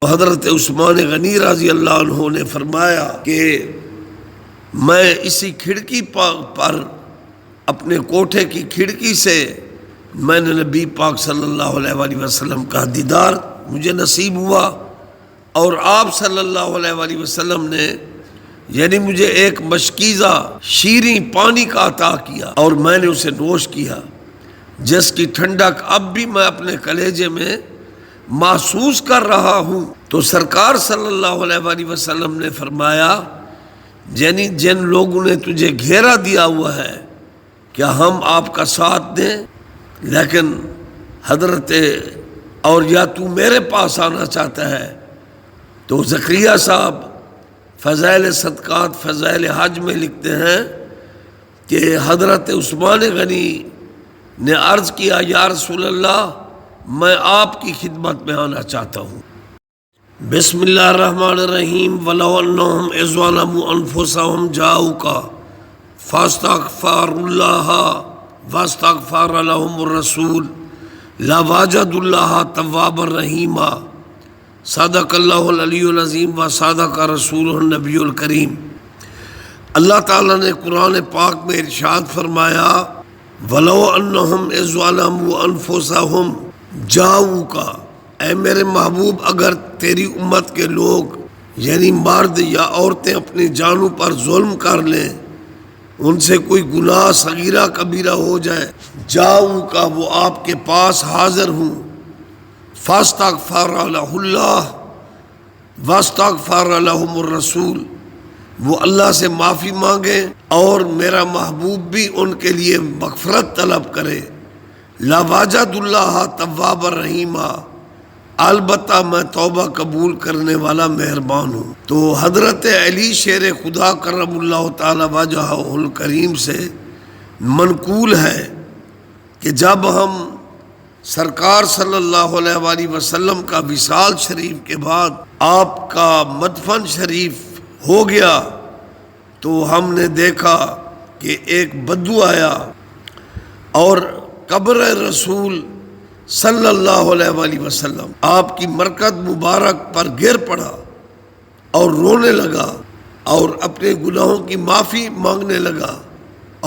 حضرت عثمان غنی رضی اللہ عنہ نے فرمایا کہ میں اسی کھڑکی پر اپنے کوٹھے کی کھڑکی سے میں نے نبی پاک صلی اللہ علیہ وآلہ وسلم کا دیدار مجھے نصیب ہوا، اور آپ صلی اللہ علیہ وآلہ وسلم نے یعنی مجھے ایک مشکیزہ شیریں پانی کا عطا کیا اور میں نے اسے نوش کیا، جس کی ٹھنڈک اب بھی میں اپنے کلیجے میں محسوس کر رہا ہوں۔ تو سرکار صلی اللہ علیہ وآلہ وسلم نے فرمایا یعنی جن لوگوں نے تجھے گھیرا دیا ہوا ہے کیا ہم آپ کا ساتھ دیں، لیکن حضرت اور یا تو میرے پاس آنا چاہتا ہے۔ تو زکریا صاحب فضائل صدقات فضائل حج میں لکھتے ہیں کہ حضرت عثمان غنی نے عرض کیا یا رسول اللہ میں آپ کی خدمت میں آنا چاہتا ہوں۔ بسم اللہ الرحمن الرحیم وَلَوْ أَنَّهُمْ إِذْ ظَلَمُوا أَنفُسَهُمْ جَاءُوكَ فَاسْتَغْفَرُوا اللَّهَ وَاسْتَغْفَرَ لَهُمُ الرَّسُولُ لَوَجَدُوا اللَّهَ تَوَّابًا رَحِيمًا۔ صدق اللہ العلی العظیم و صدق رسولہ النبی الکریم۔ اللہ تعالیٰ نے قرآن پاک میں ارشاد فرمایا وَلَوْ أَنَّهُمْ إِذْ ظَلَمُوا أَنفُسَهُمْ جَاءُوكَ، اے میرے محبوب اگر تیری امت کے لوگ یعنی مرد یا عورتیں اپنی جانوں پر ظلم کر لیں، ان سے کوئی گناہ صغیرہ کبیرہ ہو جائے، جاؤ وہ آپ کے پاس حاضر ہوں، فاستغفر لہ اللہ واستغفر لہم الرسول، وہ اللہ سے معافی مانگیں اور میرا محبوب بھی ان کے لیے مغفرت طلب کرے، لوجد اللہ توابا رحیما، البتہ میں توبہ قبول کرنے والا مہربان ہوں۔ تو حضرت علی شیر خدا کرم اللہ تعالی وجہہ الکریم سے منقول ہے کہ جب ہم سرکار صلی اللہ علیہ وآلہ وسلم کا وصال شریف کے بعد آپ کا مدفن شریف ہو گیا تو ہم نے دیکھا کہ ایک بدو آیا اور قبر رسول صلی اللہ علیہ وآلہ وسلم آپ کی مرکز مبارک پر گر پڑا اور رونے لگا اور اپنے گناہوں کی معافی مانگنے لگا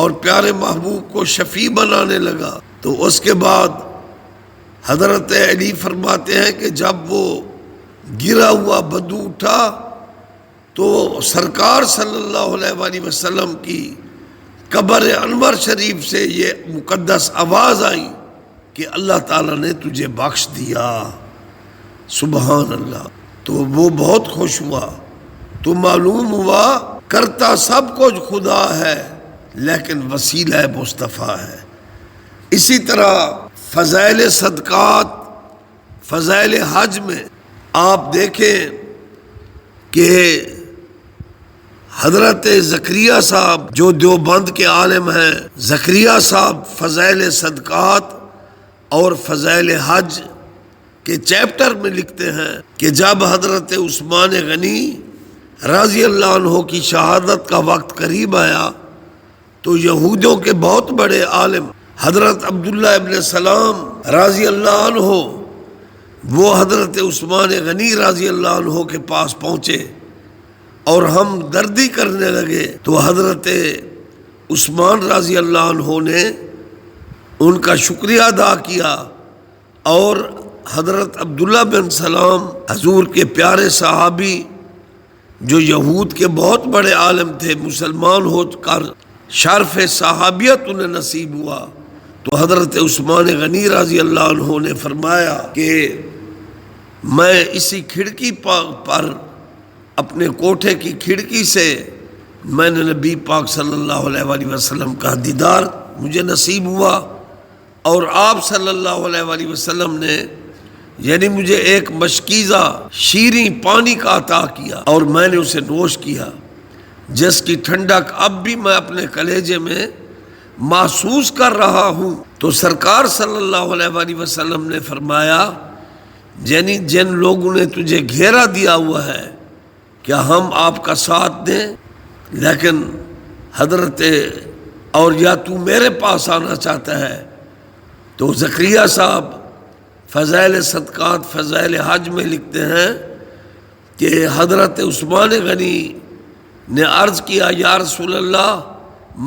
اور پیارے محبوب کو شفیع بنانے لگا۔ تو اس کے بعد حضرت علی فرماتے ہیں کہ جب وہ گرا ہوا بدو اٹھا تو سرکار صلی اللہ علیہ وآلہ وسلم کی قبر انور شریف سے یہ مقدس آواز آئی کہ اللہ تعالیٰ نے تجھے بخش دیا، سبحان اللہ۔ تو وہ بہت خوش ہوا، تو معلوم ہوا کرتا سب کچھ خدا ہے لیکن وسیلہ مصطفیٰ ہے۔ اسی طرح فضائل صدقات فضائل حج میں آپ دیکھیں کہ حضرت زکریا صاحب جو دیوبند کے عالم ہیں، زکریا صاحب فضائل صدقات اور فضائل حج کے چیپٹر میں لکھتے ہیں کہ جب حضرت عثمان غنی رضی اللہ عنہ کی شہادت کا وقت قریب آیا تو یہودیوں کے بہت بڑے عالم حضرت عبداللہ ابن سلام رضی اللہ عنہ وہ حضرت عثمان غنی رضی اللہ عنہ کے پاس پہنچے اور ہم دردی کرنے لگے، تو حضرت عثمان رضی اللہ عنہ نے ان کا شکریہ ادا کیا اور حضرت عبداللہ بن سلام حضور کے پیارے صحابی جو یہود کے بہت بڑے عالم تھے، مسلمان ہو کر شرف صحابیت انہیں نصیب ہوا، تو حضرت عثمان غنی رضی اللہ عنہ نے فرمایا کہ میں اسی کھڑکی پر اپنے کوٹھے کی کھڑکی سے میں نے نبی پاک صلی اللہ علیہ وآلہ وسلم کا دیدار مجھے نصیب ہوا، اور آپ صلی اللہ علیہ وآلہ وسلم نے یعنی مجھے ایک مشکیزہ شیریں پانی کا عطا کیا اور میں نے اسے نوش کیا، جس کی ٹھنڈک اب بھی میں اپنے کلیجے میں محسوس کر رہا ہوں۔ تو سرکار صلی اللہ علیہ وآلہ وسلم نے فرمایا یعنی جن لوگوں نے تجھے گھیرا دیا ہوا ہے کیا ہم آپ کا ساتھ دیں، لیکن حضرت اور یا تو میرے پاس آنا چاہتا ہے۔ تو زکریا صاحب فضائل صدقات فضائل حج میں لکھتے ہیں کہ حضرت عثمان غنی نے عرض کیا یا رسول اللہ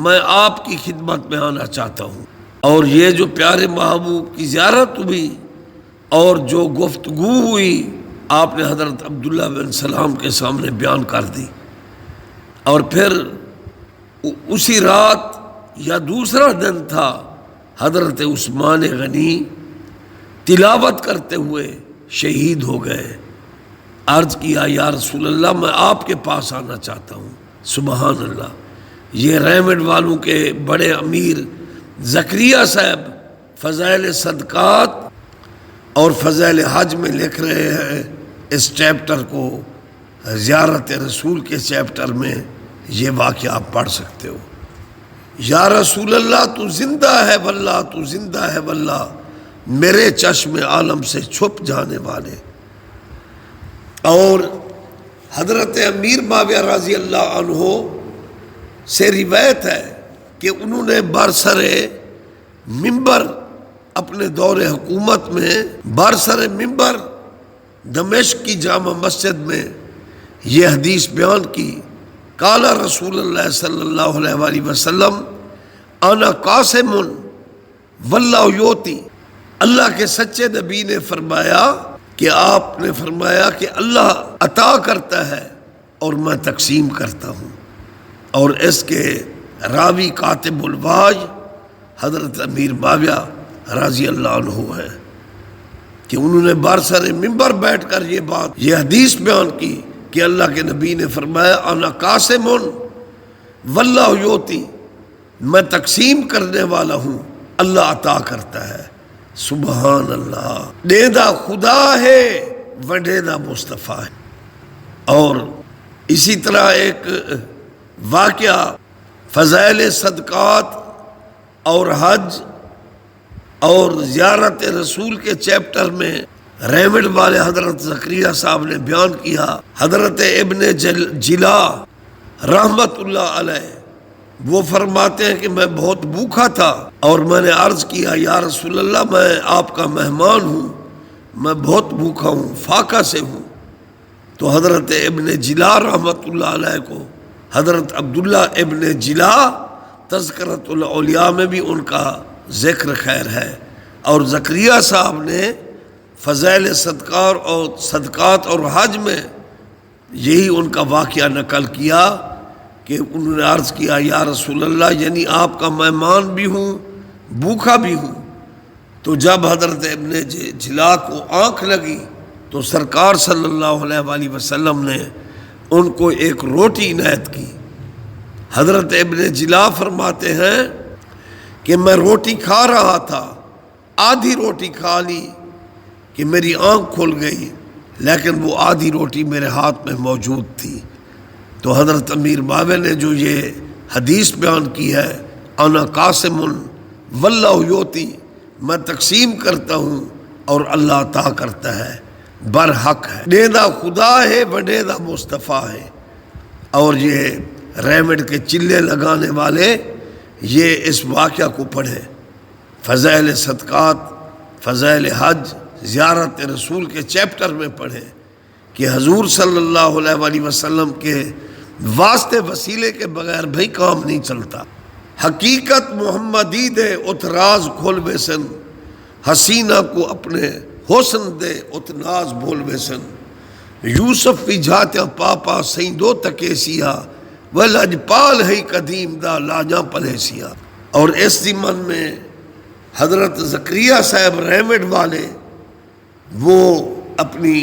میں آپ کی خدمت میں آنا چاہتا ہوں، اور یہ جو پیارے محبوب کی زیارت ہوئی اور جو گفتگو ہوئی آپ نے حضرت عبداللہ بن سلام کے سامنے بیان کر دی، اور پھر اسی رات یا دوسرا دن تھا حضرت عثمان غنی تلاوت کرتے ہوئے شہید ہو گئے۔ عرض کیا یا رسول اللہ میں آپ کے پاس آنا چاہتا ہوں۔ سبحان اللہ، یہ ریمنڈ والوں کے بڑے امیر زکریا صاحب فضائل صدقات اور فضائل حج میں لکھ رہے ہیں اس چیپٹر کو، زیارت رسول کے چیپٹر میں یہ واقعہ آپ پڑھ سکتے ہو۔ یا رسول اللہ تو زندہ ہے واللہ، تو زندہ ہے واللہ، میرے چشم عالم سے چھپ جانے والے۔ اور حضرت امیر معاویہ رضی اللہ عنہ سے روایت ہے کہ انہوں نے برسر ممبر اپنے دور حکومت میں برسر ممبر دمشق کی جامع مسجد میں یہ حدیث بیان کی، قال رسول اللہ صلی اللہ علیہ وآلہ وسلم انا قاسم واللہ یوتی، اللہ کے سچے نبی نے فرمایا کہ آپ نے فرمایا کہ اللہ عطا کرتا ہے اور میں تقسیم کرتا ہوں۔ اور اس کے راوی کاتب الواج حضرت امیر معاویہ رضی اللہ عنہ ہے کہ انہوں نے برسر ممبر بیٹھ کر یہ حدیث بیان کی کہ اللہ کے نبی نے فرمایا انا قاسم واللہ یوتی، میں تقسیم کرنے والا ہوں، اللہ عطا کرتا ہے۔ سبحان اللہ، دیدہ خدا ہے وڈیدہ مصطفیٰ ہے۔ اور اسی طرح ایک واقعہ فضائل صدقات اور حج اور زیارت رسول کے چیپٹر میں ریمنڈ والے حضرت زکریا صاحب نے بیان کیا۔ حضرت ابن جلا رحمت اللہ علیہ وہ فرماتے ہیں کہ میں بہت بھوکا تھا اور میں نے عرض کیا یا رسول اللہ میں آپ کا مہمان ہوں، میں بہت بھوکا ہوں، فاقہ سے ہوں۔ تو حضرت ابن جلا رحمت اللہ علیہ کو حضرت عبداللہ ابن جلا تذکرۃ الاولیاء میں بھی ان کا ذکر خیر ہے، اور زکریا صاحب نے فضائل صدقات اور حج میں یہی ان کا واقعہ نقل کیا کہ انہوں نے عرض کیا یا رسول اللہ یعنی آپ کا مہمان بھی ہوں، بھوکا بھی ہوں۔ تو جب حضرت ابن جلا کو آنکھ لگی تو سرکار صلی اللہ علیہ وآلہ وسلم نے ان کو ایک روٹی عنایت کی۔ حضرت ابن جلا فرماتے ہیں کہ میں روٹی کھا رہا تھا، آدھی روٹی کھا لی کہ میری آنکھ کھل گئی، لیکن وہ آدھی روٹی میرے ہاتھ میں موجود تھی۔ تو حضرت امیر معاویہ نے جو یہ حدیث بیان کی ہے انا قاسم واللہ یوتی، میں تقسیم کرتا ہوں اور اللہ عطا کرتا ہے، برحق ہے، دیدہ خدا ہے وڈیدہ مصطفیٰ ہے۔ اور یہ ریمنڈ کے چلے لگانے والے یہ اس واقعہ کو پڑھیں، فضائل صدقات، فضائل حج، زیارت رسول کے چیپٹر میں پڑھیں کہ حضور صلی اللہ علیہ وآلہ وسلم کے واسطے وسیلے کے بغیر بھئی کام نہیں چلتا۔ حقیقت محمدی دے ات راز کھول بیسن، حسینہ کو اپنے حسن دے ات ناز بھول بیسن، یوسف بھی جھاتیا پاپا سیندو تکیسیا وہ لجپال ہے قدیم دا لاجاں پلیسیا۔ اور اس ضمن میں حضرت زکریا صاحب ریمنڈ والے وہ اپنی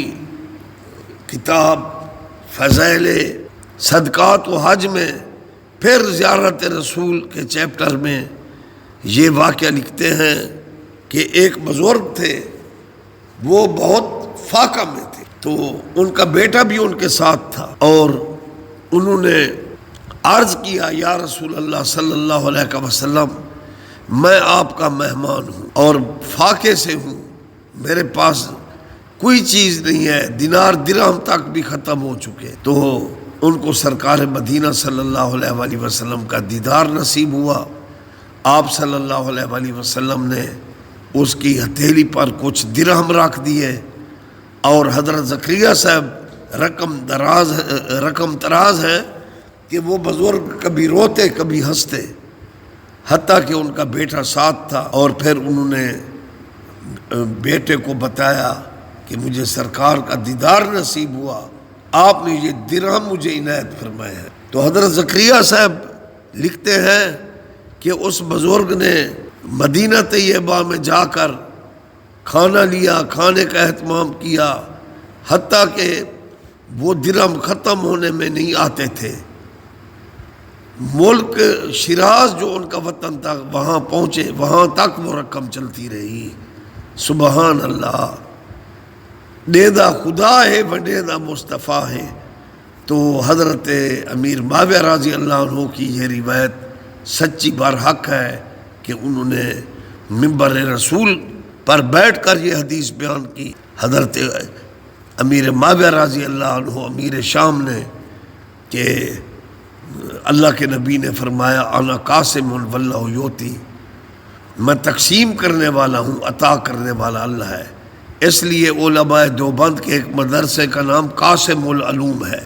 کتاب فضائل صدقات و حج میں پھر زیارت رسول کے چیپٹر میں یہ واقعہ لکھتے ہیں کہ ایک بزرگ تھے، وہ بہت فاقہ میں تھے، تو ان کا بیٹا بھی ان کے ساتھ تھا، اور انہوں نے عرض کیا یا رسول اللہ صلی اللہ علیہ وسلم میں آپ کا مہمان ہوں اور فاقے سے ہوں، میرے پاس کوئی چیز نہیں ہے، دینار درہم تک بھی ختم ہو چکے۔ تو ان کو سرکار مدینہ صلی اللہ علیہ وآلہ وسلم کا دیدار نصیب ہوا۔ آپ صلی اللہ علیہ وآلہ وسلم نے اس کی ہتھیلی پر کچھ درہم رکھ دیے، اور حضرت زکریا صاحب رقم تراز ہیں کہ وہ بزرگ کبھی روتے کبھی ہنستے، حتیٰ کہ ان کا بیٹا ساتھ تھا، اور پھر انہوں نے بیٹے کو بتایا کہ مجھے سرکار کا دیدار نصیب ہوا، آپ نے یہ درہم مجھے عنایت فرمایا ہے۔ تو حضرت زکریا صاحب لکھتے ہیں کہ اس بزرگ نے مدینہ طیبہ میں جا کر کھانا لیا، کھانے کا اہتمام کیا، حتیٰ کہ وہ درہم ختم ہونے میں نہیں آتے تھے۔ ملک شیراز جو ان کا وطن تھا وہاں پہنچے، وہاں تک وہ رقم چلتی رہی۔ سبحان اللہ، نیدا خدا ہے وڈیدا مصطفیٰ ہے۔ تو حضرت امیر معاویہ رضی اللہ عنہ کی یہ روایت سچی برحق ہے کہ انہوں نے منبر رسول پر بیٹھ کر یہ حدیث بیان کی۔ حضرت امیر معاویہ رضی اللہ عنہ امیر شام نے کہ اللہ کے نبی نے فرمایا انا قاسم واللہ یوتی، میں تقسیم کرنے والا ہوں، عطا کرنے والا اللہ ہے۔ اس لیے علماء دیوبند کے ایک مدرسے کا نام قاسم العلوم ہے،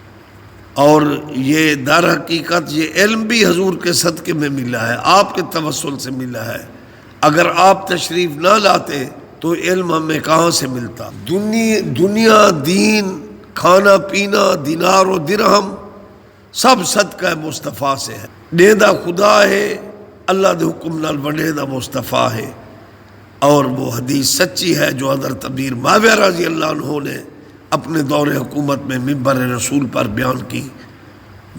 اور یہ در حقیقت یہ علم بھی حضور کے صدقے میں ملا ہے، آپ کے توسل سے ملا ہے۔ اگر آپ تشریف نہ لاتے تو علم ہمیں کہاں سے ملتا؟ دنیا، دین، کھانا پینا، دینار و درہم سب صدقہ مصطفیٰ سے ہے۔ نیدا خدا ہے اللہ دے حکم نال وڈیدا مصطفیٰ ہے۔ اور وہ حدیث سچی ہے جو حضرت امیر معاویہ رضی اللہ عنہ نے اپنے دور حکومت میں منبر رسول پر بیان کی،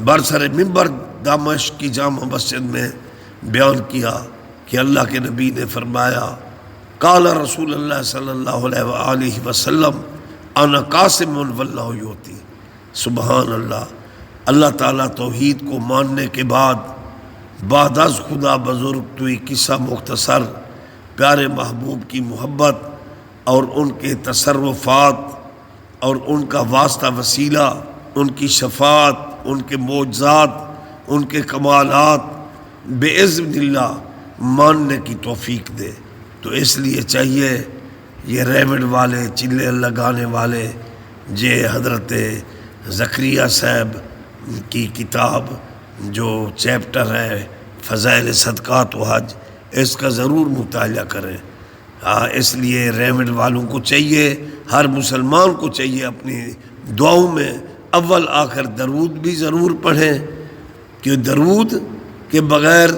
برسر منبر دمشق کی جامع مسجد میں بیان کیا کہ اللہ کے نبی نے فرمایا قال رسول اللہ صلی اللہ علیہ وآلہ وسلم انا قاسم واللہ یوتی۔ سبحان اللہ، اللہ تعالیٰ توحید کو ماننے کے بعد از خدا بزرگ توئی قصہ مختصر پیارے محبوب کی محبت اور ان کے تصرفات اور ان کا واسطہ وسیلہ، ان کی شفاعت، ان کے معجزات، ان کے کمالات باذن اللہ ماننے کی توفیق دے۔ تو اس لیے چاہیے یہ ریمڈ والے چلے لگانے والے یہ حضرت زکریا صاحب کی کتاب جو چیپٹر ہے فضائل صدقات و حج، اس کا ضرور مطالعہ کریں۔ اس لیے ریمڈ والوں کو چاہیے، ہر مسلمان کو چاہیے اپنی دعاؤں میں اول آخر درود بھی ضرور پڑھیں، کہ درود کے بغیر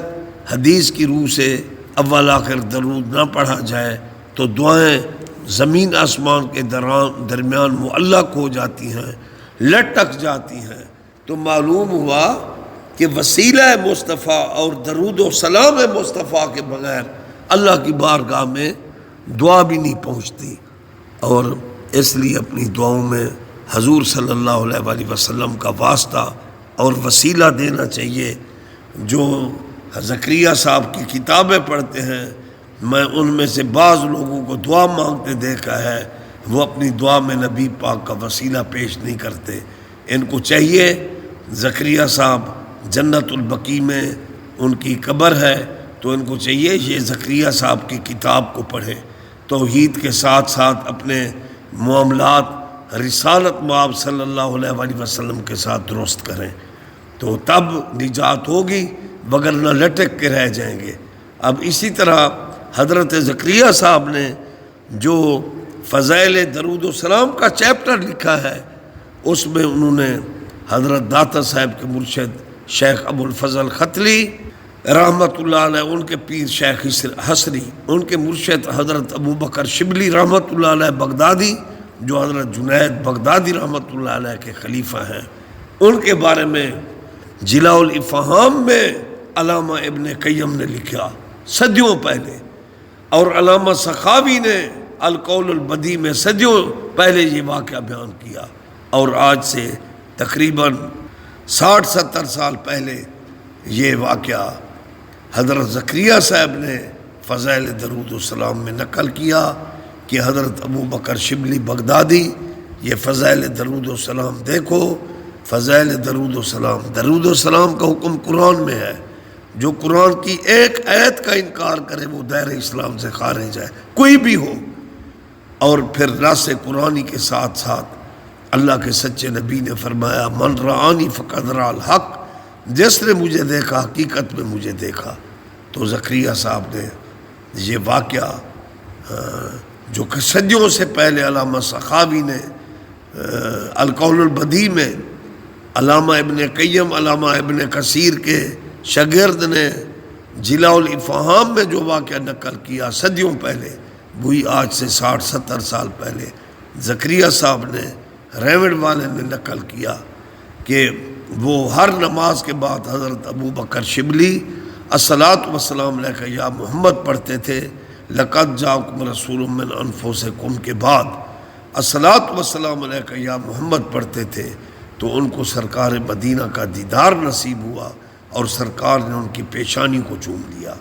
حدیث کی روح سے اول آخر درود نہ پڑھا جائے تو دعائیں زمین آسمان کے درمیان معلق ہو جاتی ہیں، لٹک جاتی ہیں۔ تو معلوم ہوا کہ وسیلہ مصطفیٰ اور درود و سلام مصطفیٰ کے بغیر اللہ کی بارگاہ میں دعا بھی نہیں پہنچتی۔ اور اس لیے اپنی دعاؤں میں حضور صلی اللہ علیہ وآلہ وسلم کا واسطہ اور وسیلہ دینا چاہیے۔ جو زکریا صاحب کی کتابیں پڑھتے ہیں، میں ان میں سے بعض لوگوں کو دعا مانگتے دیکھا ہے، وہ اپنی دعا میں نبی پاک کا وسیلہ پیش نہیں کرتے۔ ان کو چاہیے، زکریا صاحب جنت البقیع میں ان کی قبر ہے، تو ان کو چاہیے یہ زکریا صاحب کی کتاب کو پڑھیں، توحید کے ساتھ ساتھ اپنے معاملات رسالت مآب صلی اللہ علیہ وآلہ وسلم کے ساتھ درست کریں، تو تب نجات ہوگی، وگرنہ لٹک کے رہ جائیں گے۔ اب اسی طرح حضرت زکریا صاحب نے جو فضائل درود و سلام کا چیپٹر لکھا ہے، اس میں انہوں نے حضرت داتا صاحب کے مرشد شیخ ابو الفضل ختلی رحمۃ اللہ علیہ، ان کے پیر شیخ حسری، ان کے مرشد حضرت ابو بکر شبلی رحمۃ اللہ علیہ بغدادی، جو حضرت جنید بغدادی رحمۃ اللہ علیہ کے خلیفہ ہیں، ان کے بارے میں جلاء الافہام میں علامہ ابن قیم نے لکھا صدیوں پہلے، اور علامہ سخاوی نے القول البدیع میں صدیوں پہلے یہ واقعہ بیان کیا، اور آج سے تقریباً 60-70 سال پہلے یہ واقعہ حضرت زکریا صاحب نے فضائل درود و سلام میں نقل کیا کہ حضرت ابو بکر شبلی بغدادی، یہ فضائل درود و سلام دیکھو، فضائل درود و سلام کا حکم قرآن میں ہے، جو قرآن کی ایک آیت کا انکار کرے وہ دائرہ اسلام سے خارج ہے، کوئی بھی ہو۔ اور پھر نص قرآنی کے ساتھ ساتھ اللہ کے سچے نبی نے فرمایا من رآنی فقد رأى الحق، جس نے مجھے دیکھا حقیقت میں مجھے دیکھا۔ تو زکریا صاحب نے یہ واقعہ جو کہ صدیوں سے پہلے علامہ سخاوی نے القول البدیع میں، علامہ ابن قیم، علامہ ابن کثیر کے شاگرد نے جلاء الافہام میں جو واقعہ نقل کیا صدیوں پہلے، وہی آج سے 60-70 سال پہلے زکریا صاحب نے ریوڑ والے نے نقل کیا کہ وہ ہر نماز کے بعد حضرت ابو بکر شبلی الصلاۃ والسلام علیک یا محمد پڑھتے تھے، لقد جاءکم رسول من انفسکم کے بعد الصلاۃ والسلام علیک یا محمد پڑھتے تھے، تو ان کو سرکار مدینہ کا دیدار نصیب ہوا اور سرکار نے ان کی پیشانی کو چوم لیا۔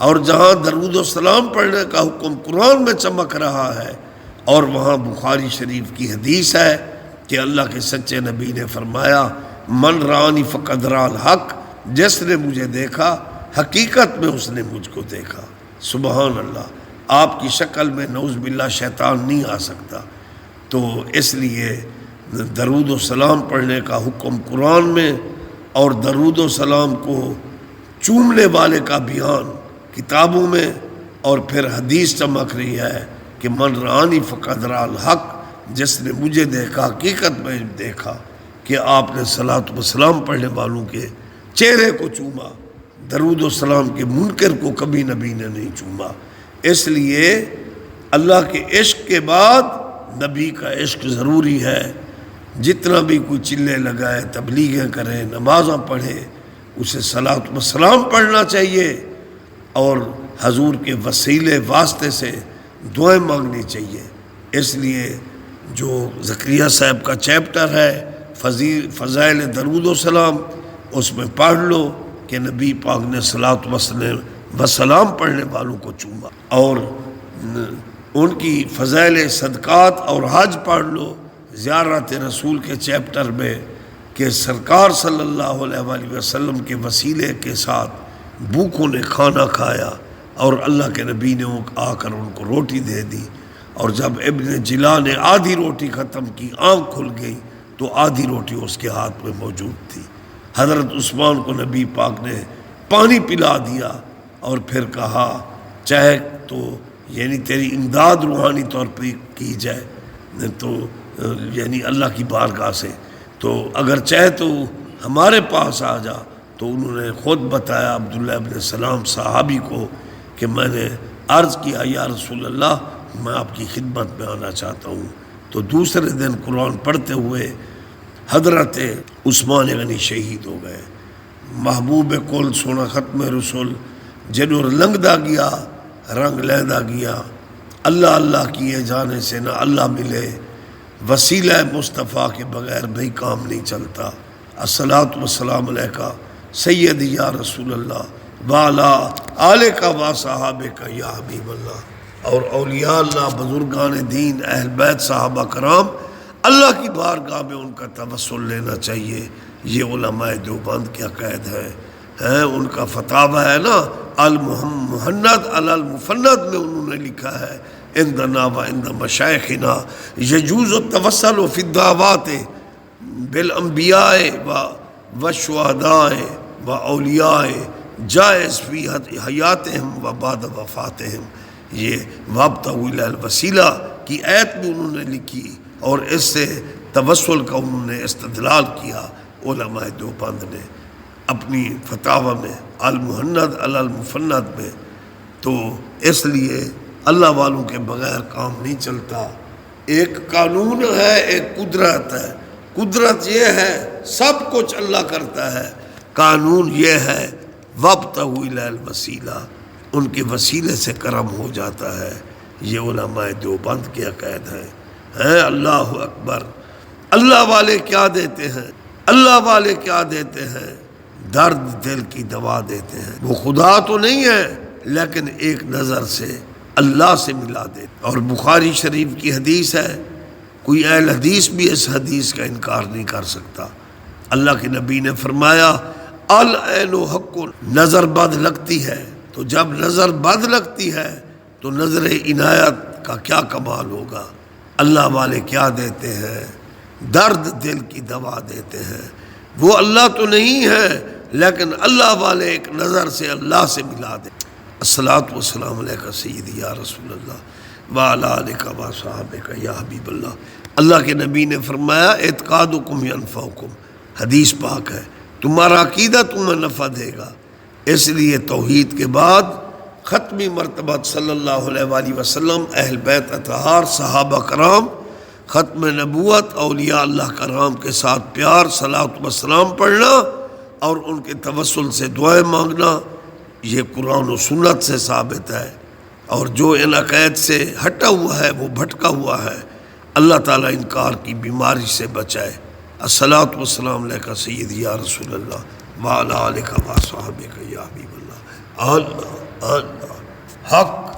اور جہاں درود و سلام پڑھنے کا حکم قرآن میں چمک رہا ہے، اور وہاں بخاری شریف کی حدیث ہے کہ اللہ کے سچے نبی نے فرمایا من رآنی فقد رأى الحق، جس نے مجھے دیکھا حقیقت میں اس نے مجھ کو دیکھا۔ سبحان اللہ، آپ کی شکل میں نعوذ باللہ شیطان نہیں آ سکتا۔ تو اس لیے درود و سلام پڑھنے کا حکم قرآن میں، اور درود و سلام کو چومنے والے کا بیان کتابوں میں، اور پھر حدیث چمک رہی ہے کہ من رآنی فقد رأى الحق، جس نے مجھے دیکھا حقیقت میں دیکھا، کہ آپ نے صلاۃ و سلام پڑھنے والوں کے چہرے کو چوما، درود و سلام کے منکر کو کبھی نبی نے نہیں چوما۔ اس لیے اللہ کے عشق کے بعد نبی کا عشق ضروری ہے۔ جتنا بھی کوئی چلے لگائے، تبلیغیں کرے، نمازاں پڑھے، اسے صلاۃ و سلام پڑھنا چاہیے، اور حضور کے وسیلے واسطے سے دعائیں مانگنی چاہیے۔ اس لیے جو زکریا صاحب کا چیپٹر ہے فضائل درود و سلام، اس میں پڑھ لو کہ نبی پاک نے صلاۃ و سلام پڑھنے والوں کو چوما، اور ان کی فضائل صدقات اور حج پڑھ لو زیارت رسول کے چیپٹر میں، کہ سرکار صلی اللہ علیہ وآلہ وسلم کے وسیلے کے ساتھ بھوکوں نے کھانا کھایا، اور اللہ کے نبی نے آ کر ان کو روٹی دے دی، اور جب ابن جلا نے آدھی روٹی ختم کی، آنکھ کھل گئی تو آدھی روٹی اس کے ہاتھ میں موجود تھی۔ حضرت عثمان کو نبی پاک نے پانی پلا دیا، اور پھر کہا چاہے تو یعنی تیری امداد روحانی طور پہ کی جائے، تو یعنی اللہ کی بارگاہ سے، تو اگر چاہے تو ہمارے پاس آ جا۔ تو انہوں نے خود بتایا عبداللہ ابن سلام صحابی کو کہ میں نے عرض کیا یا رسول اللہ میں آپ کی خدمت میں آنا چاہتا ہوں۔ تو دوسرے دن قرآن پڑھتے ہوئے حضرت عثمان غنی شہید ہو گئے۔ محبوب کل سونا ختم رسول جنور لنگدا گیا رنگ لیندہ گیا، اللہ اللہ کیے جانے سے نہ اللہ ملے، وسیلہ مصطفیٰ کے بغیر بھئی کام نہیں چلتا۔ الصلاۃ والسلام علیکہ سید یا رسول اللہ والا آلکہ و صحابہ یا حبیب اللہ۔ اور اولیاء اللہ، بزرگان دین، اہل بیت، صحابہ کرام، اللہ کی بارگاہ میں ان کا توسل لینا چاہیے۔ یہ علماء دیوبند کے عقائد ہیں، ان کا فتاوی ہے نا المحند علی المفند میں انہوں نے لکھا ہے عندنا و عند مشایخنا یجوز التوسل فی الدعوات بالانبیاء و شہداء و اولیاء جائز فی حیاتہم و بعد وفاتہم۔ یہ وابتغوا الی الوسیلہ کی آیت بھی انہوں نے لکھی، اور اس سے توسل کا انہوں نے استدلال کیا علماء دیوبند نے اپنی فتاوی میں المحند علی المفند میں۔ تو اس لیے اللہ والوں کے بغیر کام نہیں چلتا۔ ایک قانون ہے، ایک قدرت ہے۔ قدرت یہ ہے سب کچھ اللہ کرتا ہے، قانون یہ ہے وابتغوا الی الوسیلہ، ان کے وسیلے سے کرم ہو جاتا ہے۔ یہ علماء دیوبند کے عقائد ہیں۔ اللہ اکبر۔ اللہ والے کیا دیتے ہیں؟ اللہ والے کیا دیتے ہیں؟ درد دل کی دوا دیتے ہیں۔ وہ خدا تو نہیں ہے لیکن ایک نظر سے اللہ سے ملا دیتے۔ اور بخاری شریف کی حدیث ہے، کوئی اہل حدیث بھی اس حدیث کا انکار نہیں کر سکتا۔ اللہ کے نبی نے فرمایا العین حق، نظر بد لگتی ہے، تو جب نظر بد لگتی ہے تو نظر عنایت کا کیا کمال ہوگا۔ اللہ والے کیا دیتے ہیں؟ درد دل کی دوا دیتے ہیں۔ وہ اللہ تو نہیں ہے لیکن اللہ والے ایک نظر سے اللہ سے ملا دیں۔ الصلاۃ والسلام علیکہ سیدی یا رسول اللہ وعلی آلک و صحابک یا حبیب اللہ۔ اللہ کے نبی نے فرمایا اعتقادکم ینفعکم، حدیث پاک ہے، تمہارا عقیدہ تمہیں نفع دے گا۔ اس لیے توحید کے بعد ختمی مرتبہ صلی اللہ علیہ وآلہ وسلم، اہل بیت اطہار، صحابہ کرام، ختم نبوت، اولیاء اللہ کرام کے ساتھ پیار، صلاۃ و سلام پڑھنا اور ان کے توسل سے دعائیں مانگنا، یہ قرآن و سنت سے ثابت ہے۔ اور جو ان عقائد سے ہٹا ہوا ہے وہ بھٹکا ہوا ہے، اللہ تعالیٰ انکار کی بیماری سے بچائے۔ الصلاۃ والسلام علیکہ سیدی یا رسول اللہ وعلی آلک و صحابک یا حبیب اللہ۔ اللہ اللہ حق